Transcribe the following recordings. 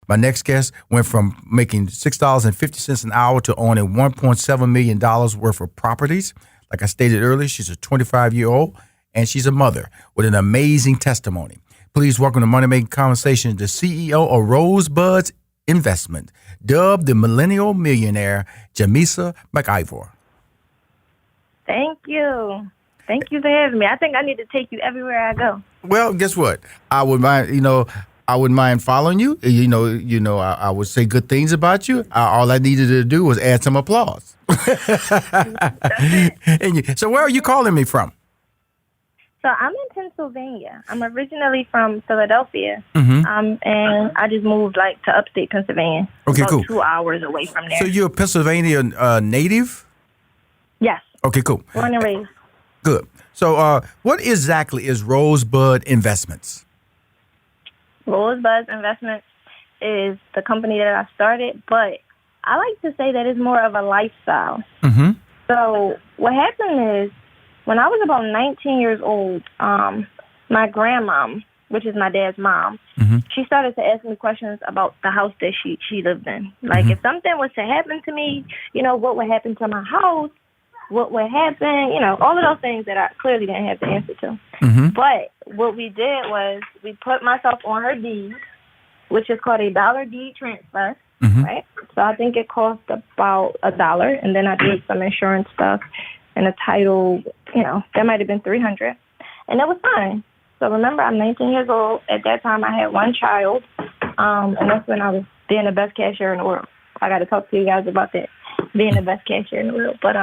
My next guest went from making $6.50 an hour to owning $1.7 million worth of properties. Like I stated earlier, she's a 25-year-old, and she's a mother with an amazing testimony. Please welcome to Money Making Conversations, the CEO of Rosebuds Investment, dubbed the Millennial Millionaire, Jamisa McIvor. Thank you. Thank you for having me. I think I need to take you everywhere I go. Well, guess what? I wouldn't mind following you. I would say good things about you. All I needed to do was add some applause. So where are you calling me from? So I'm in Pennsylvania. I'm originally from Philadelphia, and I just moved to upstate Pennsylvania. Okay, about cool. 2 hours away from there. So you're a Pennsylvania native? Yes. Okay, cool. Born and raised. Good. So what exactly is Rosebud Investments? Rosebud Investments is the company that I started, but I like to say that it's more of a lifestyle. Mm-hmm. So what happened is, when I was about 19 years old, my grandmom, which is my dad's mom, she started to ask me questions about the house that she lived in. Like, if something was to happen to me, what would happen to my house? What would happen? All of those things that I clearly didn't have the answer to. But what we did was we put myself on her deed, which is called a dollar deed transfer, right? So I think it cost about $1, and then I did some insurance stuff and a title, that might have been $300, and that was fine. So remember, I'm 19 years old. At that time, I had one child, and that's when I was being the best cashier in the world. I got to talk to you guys about that, being the best cashier in the world. But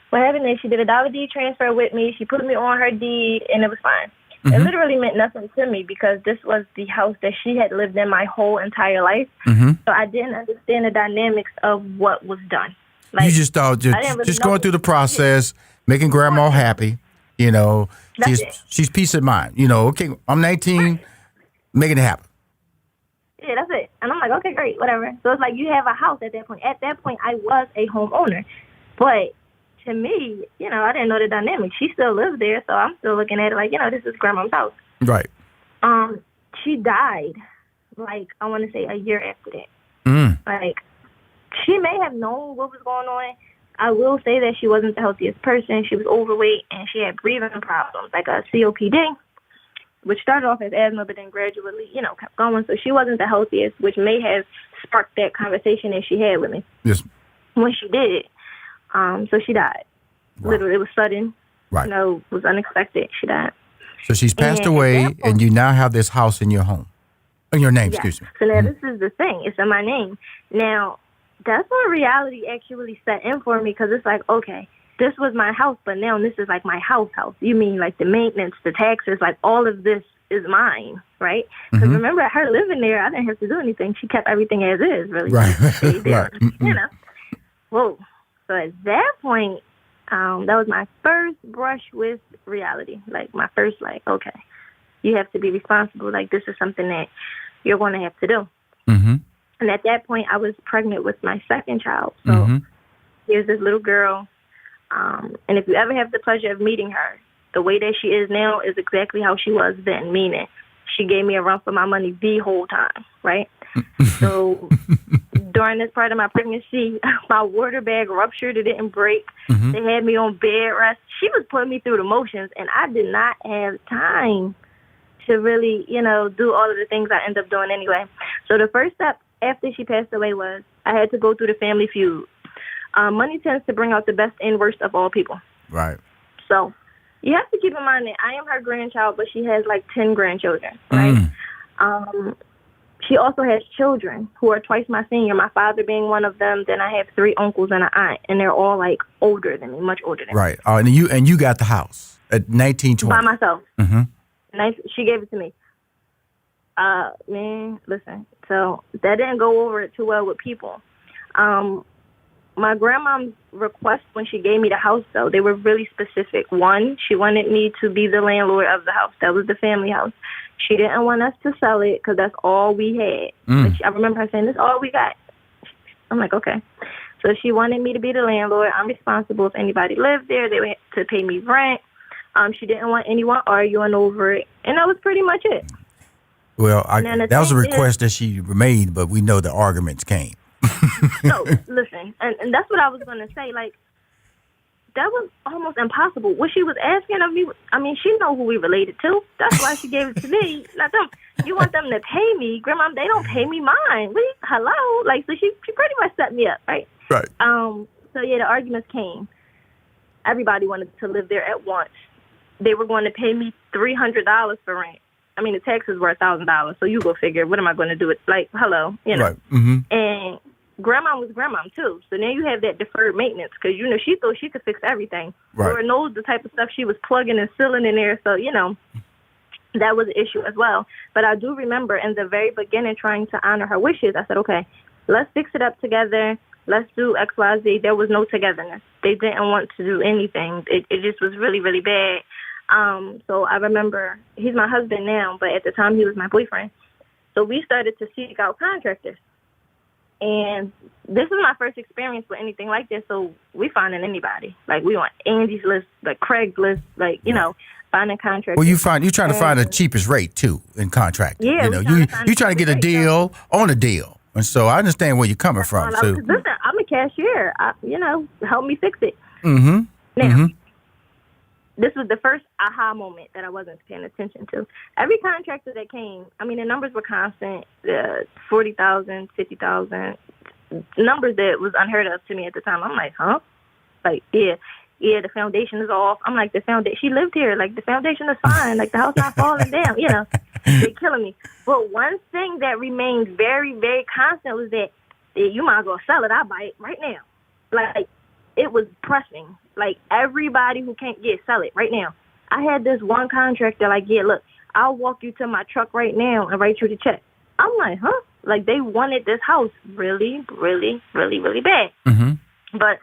what happened is she did a dollar deed transfer with me. She put me on her deed, and it was fine. It literally meant nothing to me because this was the house that she had lived in my whole entire life. So I didn't understand the dynamics of what was done. You just thought just going through the process, making grandma happy, she's peace of mind. Okay, I'm 19, making it happen. Yeah, that's it. And I'm like, okay, great, whatever. So it's like you have a house at that point. At that point, I was a homeowner. But to me, I didn't know the dynamics. She still lives there, so I'm still looking at it like, this is grandma's house. Right. She died, I want to say a year after that. She may have known what was going on. I will say that she wasn't the healthiest person. She was overweight, and she had breathing problems, like a COPD, which started off as asthma, but then gradually, kept going. So she wasn't the healthiest, which may have sparked that conversation that she had with me. Yes. When she did. So she died. Wow. Literally, it was sudden. Right. It was unexpected. She died. So she's passed away, and you now have this house in your home. In your name, excuse me. So now this is the thing. It's in my name. Now, that's when reality actually set in for me, because it's like, okay, this was my house, but now this is like my house. You mean like the maintenance, the taxes, like all of this is mine, right? Because remember, her living there, I didn't have to do anything. She kept everything as is, really. Right. Right. Whoa. So at that point, that was my first brush with reality. Like my first, okay, you have to be responsible. Like this is something that you're going to have to do. And at that point, I was pregnant with my second child. So here's this little girl. And if you ever have the pleasure of meeting her, the way that she is now is exactly how she was then, meaning she gave me a run for my money the whole time, right? So during this part of my pregnancy, my water bag ruptured. It didn't break. They had me on bed rest. She was putting me through the motions, and I did not have time to really, do all of the things I ended up doing anyway. So the first step after she passed away was I had to go through the family feud. Money tends to bring out the best and worst of all people. Right. So you have to keep in mind that I am her grandchild, but she has 10 grandchildren, right? She also has children who are twice my senior, my father being one of them. Then I have 3 uncles and an aunt, and they're all older than me, much older than me. Right. And you got the house at 1920. By myself. She gave it to me. Man, listen. So that didn't go over too well with people. My grandmom's request when she gave me the house, though, they were really specific. One, she wanted me to be the landlord of the house. That was the family house. She didn't want us to sell it because that's all we had. I remember her saying, "This is all we got." I'm like, okay. So she wanted me to be the landlord. I'm responsible if anybody lived there. They would have to pay me rent. She didn't want anyone arguing over it. And that was pretty much it. Well, that was a request that she made, but we know the arguments came. So, listen, and that's what I was going to say. Like, that was almost impossible. What she was asking of me, I mean, she know who we related to. That's why she gave it to me. Not them. You want them to pay me. Grandma, they don't pay me mine. Hello? Like, so she pretty much set me up, right? Right. So, yeah, the arguments came. Everybody wanted to live there at once. They were going to pay me $300 for rent. I mean, the taxes were $1,000, so you go figure. What am I going to do with? Like, hello, you know. Right. Mm-hmm. And grandma was grandma too, so now you have that deferred maintenance because you know she thought she could fix everything. Right. Lord knows the type of stuff she was plugging and sealing in there, so you know that was an issue as well. But I do remember in the very beginning trying to honor her wishes. I said, okay, let's fix it up together. Let's do X, Y, Z. There was no togetherness. They didn't want to do anything. It just was really, really bad. So I remember he's my husband now, but at the time he was my boyfriend. So we started to seek out contractors. And this was my first experience with anything like this. So we finding anybody. Like we on Angie's List, like Craigslist, like, you know, finding contractors. Well, you trying to find the cheapest rate too in contracting. Yeah. You know, you trying to get a deal on a deal. And so I understand where you're coming from. So listen, I'm a cashier. Help me fix it. Mm-hmm. Now, this was the first aha moment that I wasn't paying attention to. Every contractor that came, I mean, the numbers were constant, 40,000, 50,000, numbers that was unheard of to me at the time. I'm like, huh? Like, yeah, the foundation is off. I'm like, the foundation, she lived here. Like, the foundation is fine. Like, the house not falling down, you know. They're killing me. But one thing that remained very, very constant was that you might as well sell it. I'll buy it right now. Like, it was pressing. Like, everybody who can't sell it right now. I had this one contractor, like, yeah, look, I'll walk you to my truck right now and write you the check. I'm like, huh? Like, they wanted this house really, really, really, really bad. Mm-hmm. But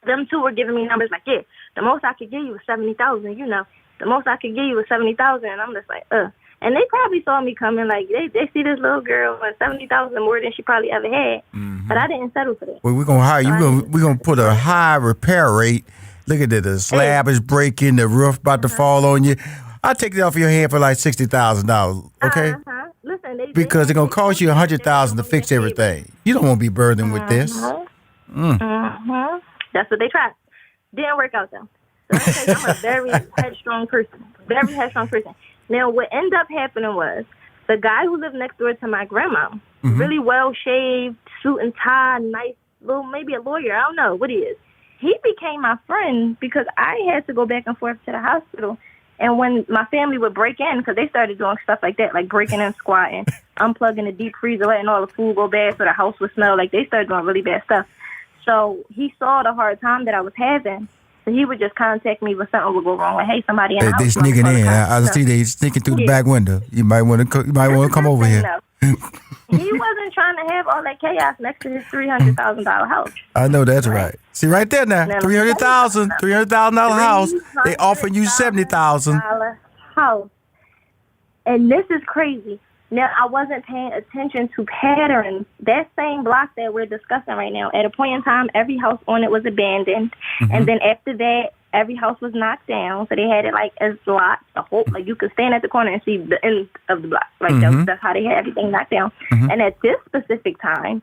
them two were giving me numbers like, yeah, the most I could give you was 70,000, you know. The most I could give you was 70,000. And I'm just like, And they probably saw me coming, like, they see this little girl with 70,000 more than she probably ever had. Mm-hmm. But I didn't settle for that. Well, we're going to hire you. We're going to put a high repair rate. Look at that. The slab is breaking. The roof about to fall on you. I'll take it off your head for like $60,000, okay? Listen, because they're going to cost you $100,000 to fix everything. You don't want to be burdened with this. That's what they tried. Didn't work out, though. So I'm a very headstrong person. Very headstrong person. Now, what ended up happening was the guy who lived next door to my grandma, really well-shaved, suit and tie, nice, little, maybe a lawyer, I don't know what he is. He became my friend because I had to go back and forth to the hospital. And when my family would break in, because they started doing stuff like that, like breaking and squatting, unplugging the deep freezer, letting all the food go bad so the house would smell, like they started doing really bad stuff. So he saw the hard time that I was having. So he would just contact me when something would go wrong. Like, hey, somebody in the house. They sneaking in. I see they sneaking through the back window. You might want to come over here. He wasn't trying to have all that chaos next to his $300,000 house. I know that's right. See right there now, $300,000 house. They offering you $70,000 house, and this is crazy. Now I wasn't paying attention to patterns. That same block that we're discussing right now, at a point in time, every house on it was abandoned, and then after that, every house was knocked down. So they had it like as lots. The whole, like you could stand at the corner and see the end of the block. Like that's how they had everything knocked down. And at this specific time,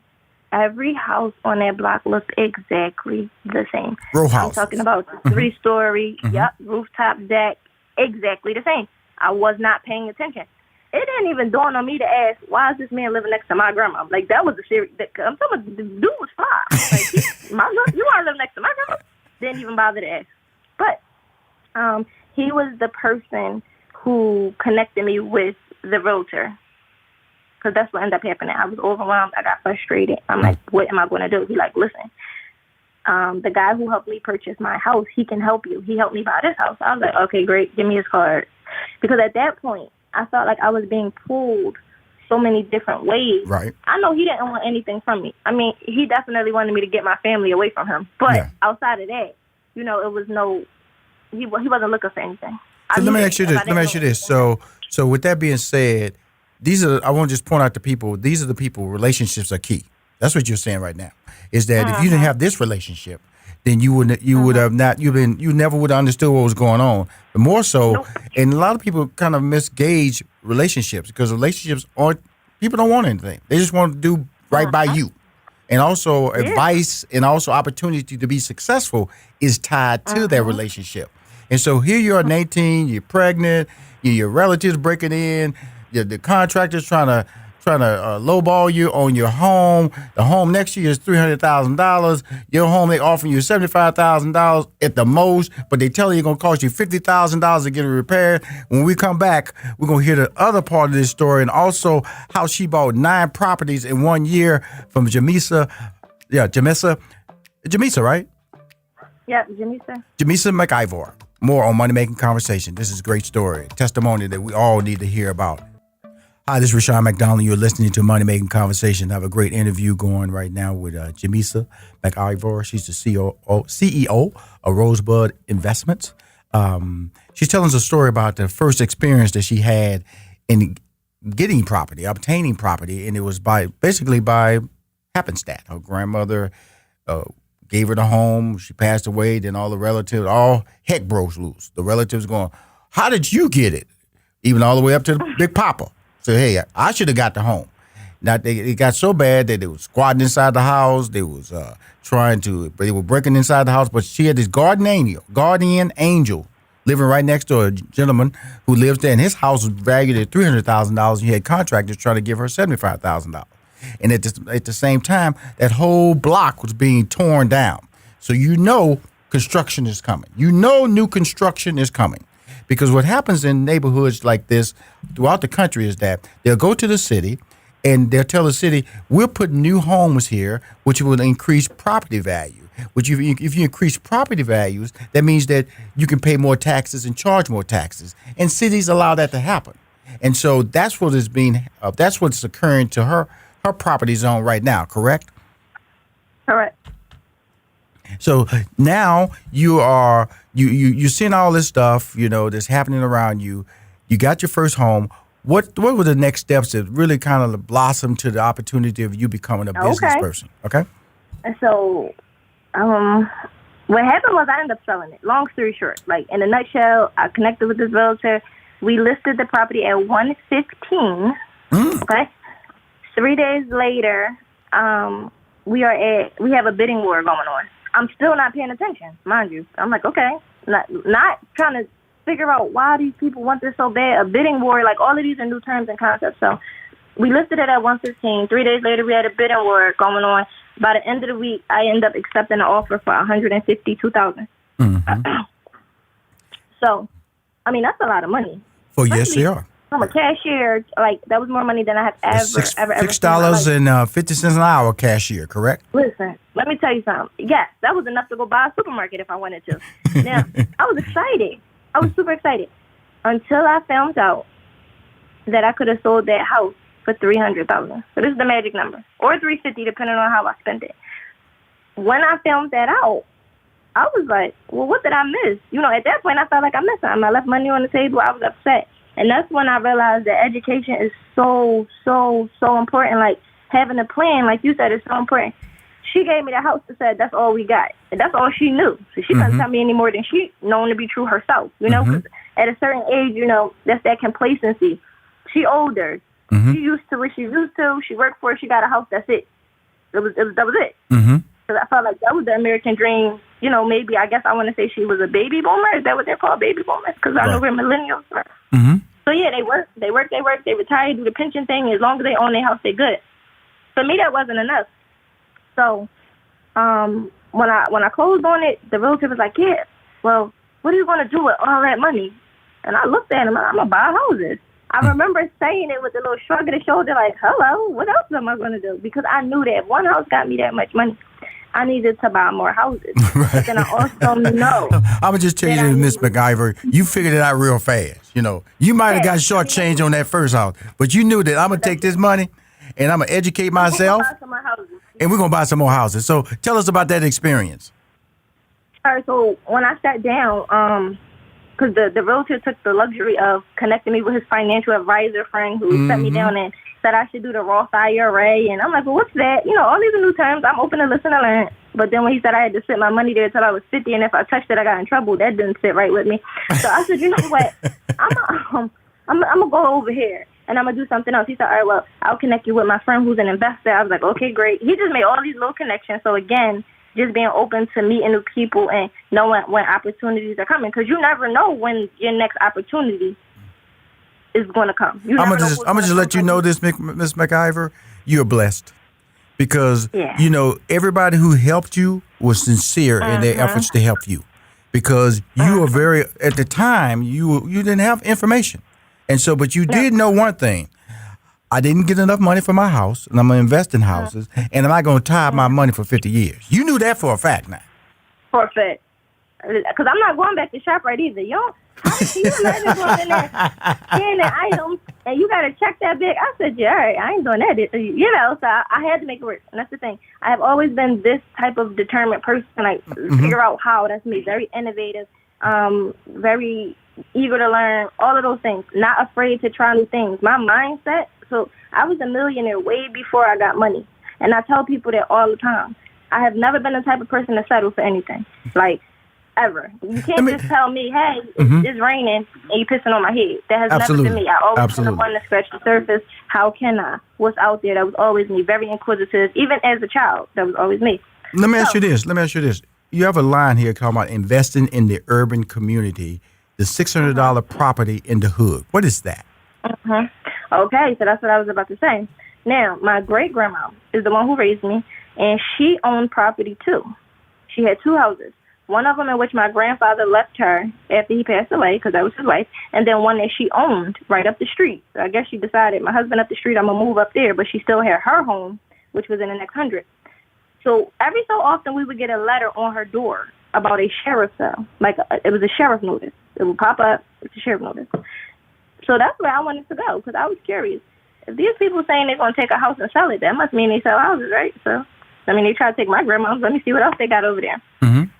every house on that block looked exactly the same. Row house. I'm talking about 3-story, rooftop deck, exactly the same. I was not paying attention. It didn't even dawn on me to ask, why is this man living next to my grandma? Like, that was a serious, I'm talking about the dude was fly. Like, you want to live next to my grandma? Didn't even bother to ask. But he was the person who connected me with the realtor. Because that's what ended up happening. I was overwhelmed. I got frustrated. I'm like, what am I going to do? He's like, listen, the guy who helped me purchase my house, he can help you. He helped me buy this house. I was like, okay, great. Give me his card. Because at that point, I felt like I was being pulled so many different ways. Right. I know he didn't want anything from me. I mean, he definitely wanted me to get my family away from him. But outside of that, you know, it was he wasn't looking for anything. So let me ask you this. So with that being said, I want to just point out to people, these are the people, relationships are key. That's what you're saying right now, is that if you didn't have this relationship, then you would have not you never would have understood what was going on. But more so, Nope. and a lot of people kind of misgauge relationships because relationships aren't people don't want anything. They just want to do right by you. And also advice and also opportunity to be successful is tied to that relationship. And so here you are, 19, you're pregnant, your relatives breaking in, the contractor's trying to lowball you on your home. The home next to you is $300,000. Your home, they offering you $75,000 at the most, but they tell you it's going to cost you $50,000 to get it repaired. When we come back, we're going to hear the other part of this story and also how she bought 9 properties in 1 year from Jamisa. Yeah, Jamisa, right? Yep, Jamisa. Jamisa McIvor. More on Money Making Conversation. This is a great story, testimony that we all need to hear about. Hi, this is Rushion McDonald. You're listening to Money Making Conversation. I have a great interview going right now with Jamisa McIvor. She's the CEO of Rosebud Investments. She's telling us a story about the first experience that she had in getting property, obtaining property, and it was basically by happenstance. Her grandmother gave her the home. She passed away. Then all the relatives, all heck broke loose. The relatives going, "How did you get it?" Even all the way up to the Big Papa. So, hey, I should have got the home. Now, it got so bad that they was squatting inside the house. They was they were breaking inside the house. But she had this guardian angel living right next to a gentleman who lives there. And his house was valued at $300,000. He had contractors trying to give her $75,000. And at the same time, that whole block was being torn down. So construction is coming. New construction is coming. Because what happens in neighborhoods like this throughout the country is that they'll go to the city and they'll tell the city, we'll put new homes here, which will increase property value. If you increase property values, that means that you can pay more taxes and charge more taxes. And cities allow that to happen. And so that's what's occurring to her property zone right now, correct? Correct. So now you're seeing all this stuff, that's happening around you. You got your first home. What were the next steps that really kind of blossomed to the opportunity of you becoming a business person? Okay. And so, what happened was I ended up selling it. Long story short, like in a nutshell, I connected with this realtor. We listed the property at $115. Okay. 3 days later, we have a bidding war going on. I'm still not paying attention, mind you. I'm like, okay, not trying to figure out why these people want this so bad. A bidding war, like all of these are new terms and concepts. So we listed it at $115. 3 days later, we had a bidding war going on. By the end of the week, I ended up accepting an offer for $152,000. So, I mean, that's a lot of money. Oh, yes, they are. I'm a cashier. Like, that was more money than I have ever $6.50 an hour cashier, correct? Listen, let me tell you something. Yes, that was enough to go buy a supermarket if I wanted to. Now, I was excited. I was super excited until I found out that I could have sold that house for $300,000. So this is the magic number, or $350, depending on how I spent it. When I found that out, I was like, well, what did I miss? At that point, I felt like I missed something. I left money on the table. I was upset. And that's when I realized that education is so, so, so important. Like, having a plan, like you said, is so important. She gave me the house and said, that's all we got. And that's all she knew. So she couldn't tell me any more than she known to be true herself, Because at a certain age, that's that complacency. She older. She used to what she used to. She worked for it. She got a house. That's it. That was it. Because I felt like that was the American dream. Maybe I guess I want to say she was a baby boomer. Is that what they're called, baby boomers? Because I know we're millennials. So yeah, they work. They retire, do the pension thing. As long as they own their house, they're good. For me, that wasn't enough. So when I closed on it, the realtor was like, yeah, well, what are you going to do with all that money? And I looked at him, I'm going to buy houses. I remember saying it with a little shrug of the shoulder, like, hello, what else am I going to do? Because I knew that if one house got me that much money, I needed to buy more houses. Right. But then I also know. I'm going to just tell you this, Miss McIvor, you figured it out real fast. You might have got shortchanged on that first house, but you knew that I'm going to take this money and I'm going to educate myself. And we're going to buy some more houses. So tell us about that experience. All right, so when I sat down, because the realtor took the luxury of connecting me with his financial advisor friend who sat me down, and said I should do the Roth IRA, and I'm like, well, what's that? You know, all these are new terms. I'm open to listen and learn. But then when he said I had to sit my money there until I was 50, and if I touched it, I got in trouble, that didn't sit right with me. So I said, you know what? I'm gonna go over here and I'm gonna do something else. He said, all right, well, I'll connect you with my friend who's an investor. I was like, okay, great. He just made all these little connections. So again, just being open to meeting new people and knowing when opportunities are coming, because you never know when your next opportunity is going to come. I'm gonna just let you know this, Ms. McIvor, you're blessed because you know everybody who helped you was sincere in their efforts to help you, because you were very, at the time you didn't have information, and so but you did know one thing. I didn't get enough money for my house, and I'm going to invest in houses, and I'm not going to tie up my money for 50 years. You knew that for a fact now. For a fact. Because I'm not going back to ShopRite either. You imagine going in there, scanning items, and you got to check that big. I said, yeah, all right, I ain't doing that. You know, so I had to make it work. And that's the thing. I have always been this type of determined person, like figure out how. That's me. Very innovative, very eager to learn, all of those things. Not afraid to try new things. My mindset. So I was a millionaire way before I got money. And I tell people that all the time. I have never been the type of person to settle for anything. Like, ever. You can't just tell me, hey, it's raining and you're pissing on my head. That has never been me. I always kind of want to scratch the surface. How can I? What's out there? That was always me. Very inquisitive. Even as a child, that was always me. Let me ask you this. You have a line here talking about investing in the urban community, the $600 property in the hood. What is that? Okay, so that's what I was about to say. Now, my great-grandma is the one who raised me, and she owned property, too. She had 2 houses, one of them in which my grandfather left her after he passed away, because that was his wife, and then one that she owned right up the street. So I guess she decided, my husband up the street, I'm going to move up there, but she still had her home, which was in the next 100. So every so often, we would get a letter on her door about a sheriff sale. Like, it was a sheriff notice. It would pop up, it's a sheriff notice. So that's where I wanted to go, because I was curious. If these people saying they're going to take a house and sell it, that must mean they sell houses, right? So, I mean, they try to take my grandma's. Let me see what else they got over there.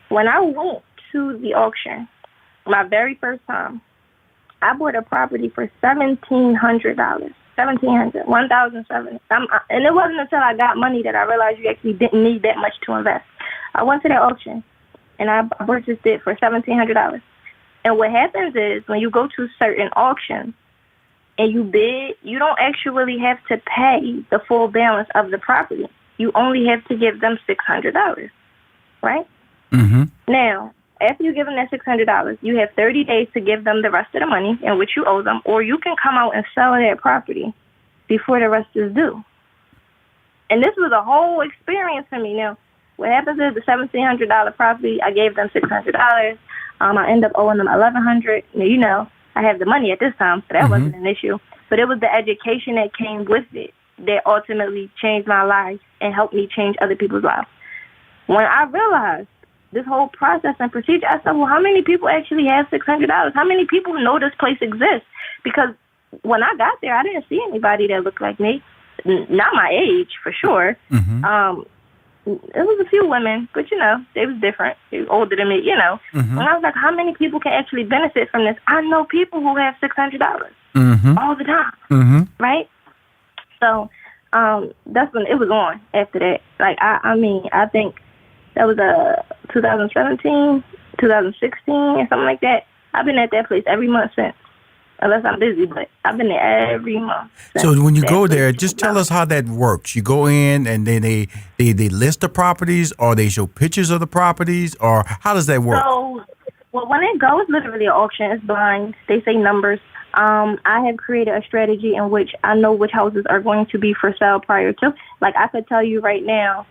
When I went to the auction, my very first time, I bought a property for $1,700. $1,700. And it wasn't until I got money that I realized you actually didn't need that much to invest. I went to that auction, and I purchased it for $1,700. And what happens is when you go to certain auctions and you bid, you don't actually have to pay the full balance of the property. You only have to give them $600, right? Now, after you give them that $600, you have 30 days to give them the rest of the money in which you owe them, or you can come out and sell that property before the rest is due. And this was a whole experience for me. Now, what happens is the $1,700 property, I gave them $600. I end up owing them $1,100. You know, I have the money at this time, so that wasn't an issue. But it was the education that came with it that ultimately changed my life and helped me change other people's lives. When I realized this whole process and procedure, I said, well, how many people actually have $600? How many people know this place exists? Because when I got there, I didn't see anybody that looked like me. Not my age, for sure. It was a few women, but, you know, they was different. They were older than me, you know. And I was like, how many people can actually benefit from this? I know people who have $600 all the time, right? So that's when it was on after that. Like, I think that was 2017, 2016, or something like that. I've been at that place every month since. Unless I'm busy, but I've been there every month. So when you go there, just tell us how that works. You go in and then they list the properties, or they show pictures of the properties, or how does that work? So, well, when it goes literally an auction, it's blind. They say numbers. I have created a strategy in which I know which houses are going to be for sale prior to. Like, I could tell you right now,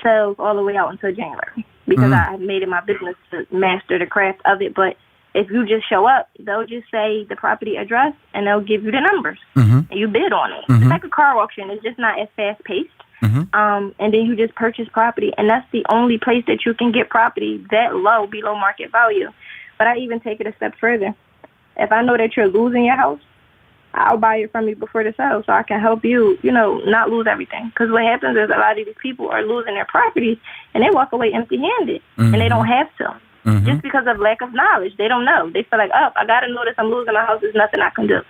sales all the way out until January, because I have made it my business to master the craft of it. But if you just show up, they'll just say the property address, and they'll give you the numbers, and you bid on it. It's like a car auction. It's just not as fast-paced. And then you just purchase property, and that's the only place that you can get property that low, below market value. But I even take it a step further. If I know that you're losing your house, I'll buy it from you before the sale, so I can help you, you know, not lose everything. Because what happens is a lot of these people are losing their properties, and they walk away empty-handed, and they don't have to. Just because of lack of knowledge. They don't know. They feel like, oh, I got to notice I'm losing my house. There's nothing I can do.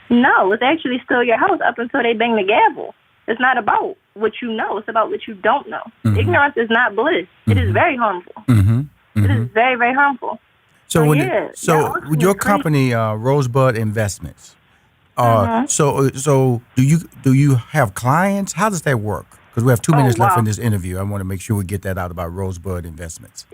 No, it's actually still your house up until they bang the gavel. It's not about what you know. It's about what you don't know. Mm-hmm. Ignorance is not bliss. It is very harmful. Mm-hmm. Mm-hmm. It is very, very harmful. So with your company, Rosebud Investments, so do you have clients? How does that work? Because we have 2 minutes left in this interview. I want to make sure we get that out about Rosebud Investments.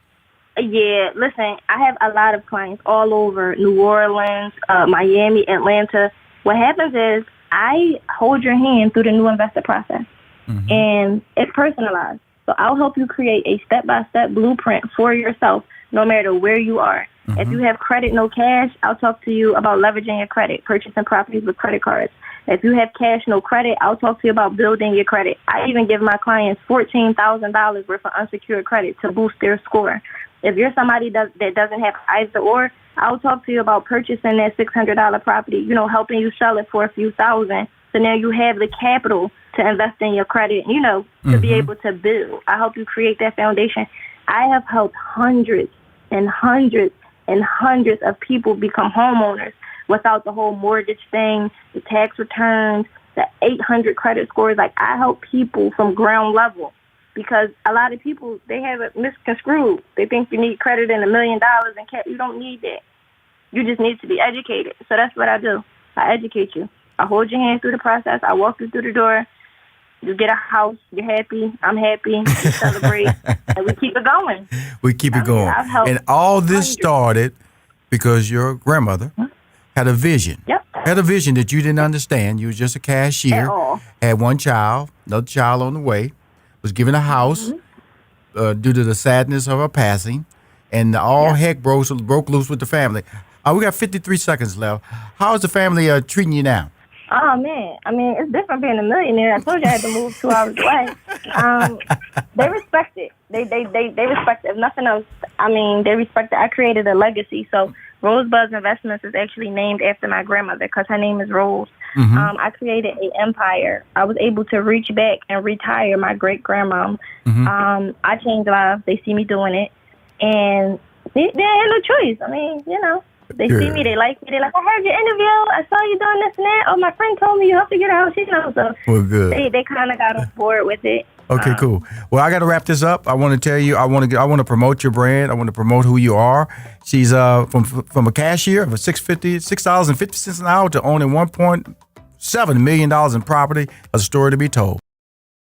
Yeah, listen, I have a lot of clients all over New Orleans, Miami, Atlanta. What happens is I hold your hand through the new investor process, and it's personalized. So I'll help you create a step-by-step blueprint for yourself, no matter where you are. If you have credit, no cash, I'll talk to you about leveraging your credit, purchasing properties with credit cards. If you have cash, no credit, I'll talk to you about building your credit. I even give my clients $14,000 worth of unsecured credit to boost their score. If you're somebody that doesn't have either or, I'll talk to you about purchasing that $600 property, helping you sell it for a few thousand. So now you have the capital to invest in your credit, to be able to build. I help you create that foundation. I have helped hundreds and hundreds and hundreds of people become homeowners without the whole mortgage thing, the tax returns, the 800 credit scores. Like, I help people from ground level. Because a lot of people, they have it misconstrued. They think you need credit in $1 million and cash. You don't need that. You just need to be educated. So that's what I do. I educate you. I hold your hand through the process. I walk you through the door. You get a house. You're happy. I'm happy. We celebrate. And we keep it going. We keep it going. And all this started because your grandmother had a vision. Yep. Had a vision that you didn't understand. You was just a cashier. Had one child, another child on the way. Was given a house due to the sadness of her passing, and all heck broke loose with the family. We got 53 seconds left. How is the family treating you now? Oh, man. I mean, it's different being a millionaire. I told you I had to move 2 hours away. They respect it. They respect it. If nothing else, I mean, they respect it. I created a legacy. So Rosebud Investments is actually named after my grandmother because her name is Rose. I created an empire. I was able to reach back and retire my great-grandma. I changed lives. They see me doing it. And they had no choice. I mean, they see me. They like me. They're like, I heard your interview. I saw you doing this and that. Oh, my friend told me you have to get a house. So well, good. They kind of got on board with it. Okay, cool. Well, I got to wrap this up. I want to tell you, I want to promote your brand. I want to promote who you are. She's from a cashier for $6.50 an hour to owning $1.7 million in property. A story to be told.